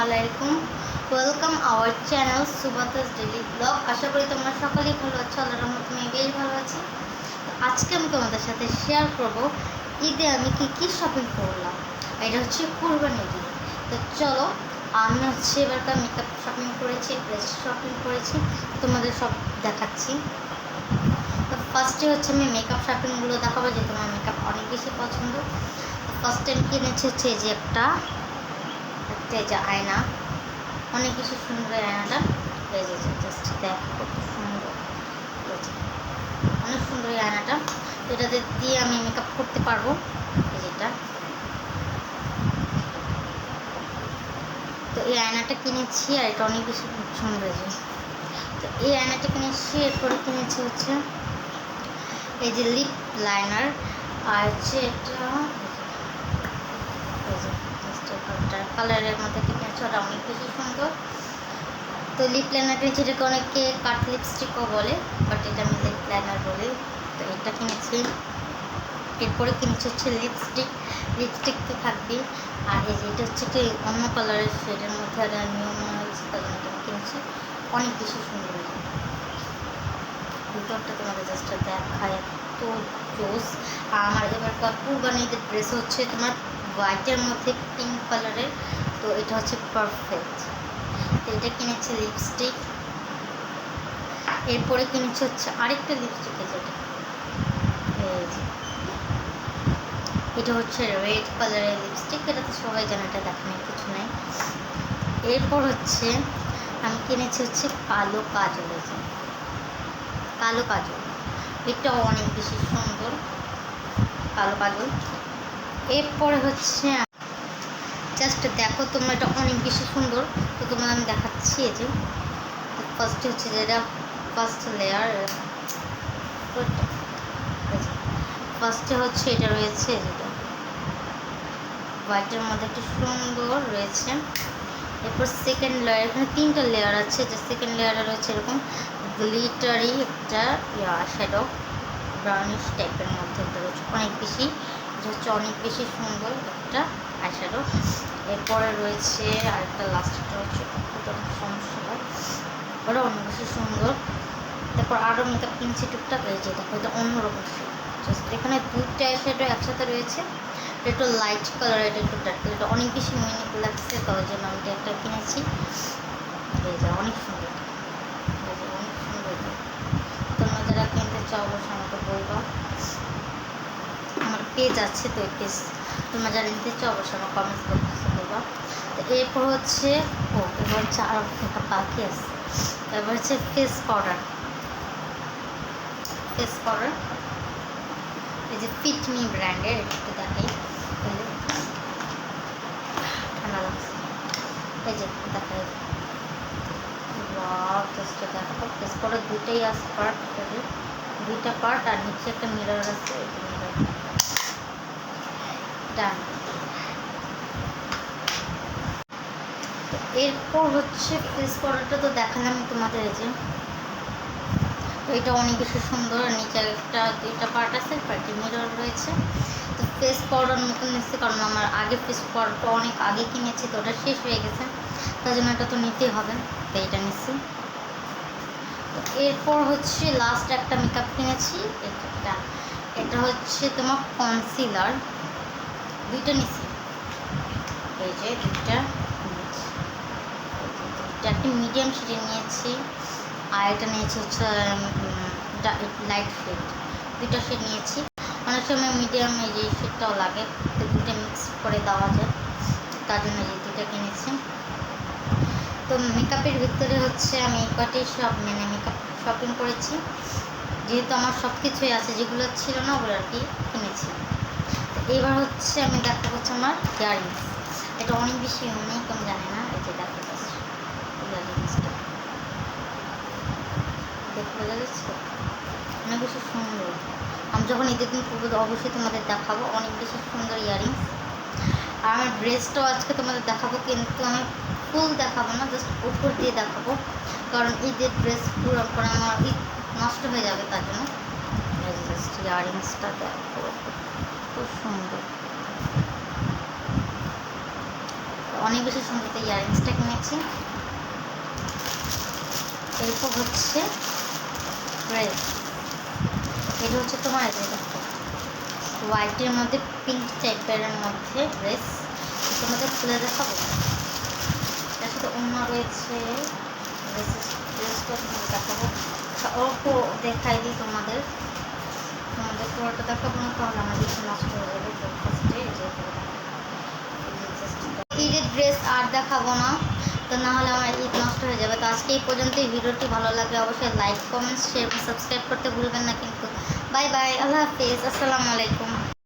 আলাইকুম, welcome our channel Subatas daily blog. আশা করি তোমরা সকলেই ভালো আছো। আল্লাহর রহমতে আমি বেশ ভালো আছি। তো আজকে আমি তোমাদের সাথে শেয়ার করব ঈদে আমি কি শপিং করলাম। এটা হচ্ছে কুরবানির ঈদ। তো চলো, আমি এবারকার মেকআপ শপিং করেছি, ড্রেস শপিং করেছি, তোমাদের সব দেখাচ্ছি। তো ফার্স্টে হচ্ছে আমি মেকআপ শপিংগুলো দেখাবো, যেহেতু আমার মেকআপ অনেক বেশি পছন্দ। ফার্স্ট টাইম কিনেছি হচ্ছে এই যে একটা যে আয়না, অনেক বেশি সুন্দর আয়নাটা। এই যে জাস্ট দেখো কত সুন্দর, অনেক সুন্দর এই আয়নাটা। তো এটাতে দিয়ে আমি মেকআপ করতে পারবো। এই যেটা, তো এই আয়নাটা কিনেছি আর এটা অনেক বেশি সুন্দর। তো এই আয়নাটা কিনেছি, এরপরে কিনেছি হচ্ছে এই যে লিপ লাইনার, আর হচ্ছে এটা কালারের মধ্যে কিনেছি, ওটা অনেক বেশি সুন্দর। তো লিপ লাইনার কিনেছি, এটাকে অনেকে কাট লিপস্টিকও বলে, বাট এটা আমি লিপ লাইনার বলি। তো এটা কিনেছি। এরপরে কিনেছি হচ্ছে লিপস্টিক তো থাকবেই। আর এই যে এটা হচ্ছে কি অন্য কালারের শেডের মধ্যে, আর আমিও মনে হয়েছে তার জন্য এটা কিনেছি। অনেক বেশি সুন্দর ভিতরটা, তোমাদের জাস্ট দেখায় এত জোস। আর আমার এবারকার কুরবানিতে ড্রেস হচ্ছে তোমার হোয়াইটের মধ্যে পিঙ্ক কালারের। তো এটা হচ্ছে পারফেক্ট। তো এটা কিনেছি লিপস্টিক। এরপরে কিনেছি হচ্ছে আরেকটা লিপস্টিক, এটা হচ্ছে রেড কালারের লিপস্টিক। এটা তো সবাই জানে, এটা দেখানোর কিছু নেই। এরপর হচ্ছে আমি কিনেছি হচ্ছে কালো কাজল। কালো কাজল, এটাও অনেক বেশি সুন্দর কালো কাজল। এরপরে হচ্ছে জাস্ট দেখো তোমরা, এটা অনেক বেশি সুন্দর। তো তোমার আমি দেখাচ্ছি। এই যে ফার্স্টে হচ্ছে যেটা ফার্স্ট লেয়ার, ফার্স্টে হচ্ছে এটা রয়েছে, যেটা হোয়াইটের মধ্যে একটু সুন্দর রয়েছে। এরপর সেকেন্ড লেয়ার, এখানে তিনটা লেয়ার আছে। যে সেকেন্ড লেয়ারে রয়েছে এরকম গ্লিটারি একটা শ্যাডো, ব্রাউনিশ টাইপের মধ্যে একটা রয়েছে, অনেক বেশি, এটা হচ্ছে অনেক বেশি সুন্দর একটা আইশ্যাডো। এরপরে রয়েছে আরেকটা লাস্টটা হচ্ছে সমস্যা হয়, ওটা অনেক বেশি সুন্দর। তারপর আরও মেকআপ কিনছি টুকটাক। এই যে দেখো, এটা অন্যরকম শেড। জাস্ট এখানে দুইটা আইশ্যাডো একসাথে রয়েছে, এটা একটু লাইট কালার, এটা একটু ডার্ক কালার। এটা অনেক বেশি ইউনিক লাগছে, তার জন্য আমি একটা কিনেছি। এই যে অনেক সুন্দর, অনেক সুন্দর। তোমরা যারা কিনতে চাও অবশ্যই আমাকে বলবা, আমার পেজ আছে। তো এই পেজ তোমরা যারা নিতে চাও অবশ্যই আমার কমেন্টস বক্সে বলবা। তো এরপর হচ্ছে এবার হচ্ছে আরও একটা বাকি আছে। এবার হচ্ছে ফেস পাউডার। এই যে ফিটমি ব্র্যান্ডের, একটু দেখাই। ঠান্ডা লাগছে, এই যে দেখাই। জাস্ট দেখো, ফেস পাউডার দুইটাই আছে, দুইটা পার্ট, আর নিচে একটা মিরর আছে। ডান। তো এরপর হচ্ছে ফেস পাউডারটা তো দেখালাম তোমাদের। এই যে তো এটা অনেক বেশি সুন্দর, নিচে একটা দুইটা পার্ট আছে, পার্টে মিরর রয়েছে। তো ফেস পাউডার নতুন নিচ্ছি, কারণ আমার আগে ফেস পাউডারটা অনেক আগে কিনেছি, তো ওটা শেষ হয়ে গেছে, তার জন্য এটা তো নিতেই হবে, তো এটা নিচ্ছি। তো এরপর হচ্ছে লাস্ট একটা মেকআপ কিনেছি, এটা হচ্ছে তোমার কনসিলার। দুইটা নিচ্ছি, এই যে দুইটা একটা মিডিয়াম শেডে নিয়েছি, আর এটা নিয়েছি হচ্ছে লাইট শেড। দুইটা শেড নিয়েছি। অনেক সময় মিডিয়াম এই যে শেডটাও লাগে, তো দুইটা মিক্স করে দেওয়া যায়, তার জন্য এই দুইটা কিনেছি। তো মেকআপের ভিতরে হচ্ছে আমি কয়টাই সব মেকআপ শপিং করেছি, যেহেতু আমার সব কিছুই আছে, যেগুলো ছিল না ওগুলো আর কি কিনেছি। তো এবার হচ্ছে আমি দেখা হচ্ছে আমার ইয়াররিংস। এটা অনেক বেশি ইউনিক, আমি জানি না। এই যে দেখা যাচ্ছে ইয়াররিংসটা, দেখতে যাচ্ছে অনেক বেশি সুন্দর। আমি যখন ঈদের দিন পরবো অবশ্যই তোমাদের দেখাবো, অনেক বেশি সুন্দর ইয়াররিংস। আর আমার ড্রেসটাও আজকে তোমাদের দেখাবো, কিন্তু আমি ফুল দেখাবো না, জাস্ট উপর দিয়ে দেখাবো, কারণ ঈদের ড্রেস পুরো পরে আমার ঈদ নষ্ট হয়ে যাবে, তার জন্য। জাস্ট ইয়াররিংসটা দেখো, খুব সুন্দর, অনেক বেশি সুন্দর, তো ইয়ারিংসটা কিনেছি। এরপর হচ্ছে ড্রেস, এটা হচ্ছে তোমার যেটা হোয়াইটের মধ্যে পিঙ্ক টাইপের মধ্যে ড্রেস, তোমাদের খুলে দেখাবো। তার সাথে অন্য রয়েছে ড্রেসটা তোমাদের দেখাবো, অল্প দেখাই দিই তোমাদের পুরোটা দেখাবো না, তাহলে আমার কিছু নষ্ট হয়ে যাবে। তো ফার্স্টে ঈদের ড্রেস আর দেখাবো না, তো না হলে আমার ঈদ নষ্ট হয়ে যাবে। তো আজকে এই পর্যন্তই। ভিডিওটি ভালো লাগলে অবশ্যই লাইক, কমেন্টস, শেয়ার, সাবস্ক্রাইব করতে ভুলবেন না কিন্তু। বাই বাই, আল্লাহ হাফিজ, আসসালামু আলাইকুম।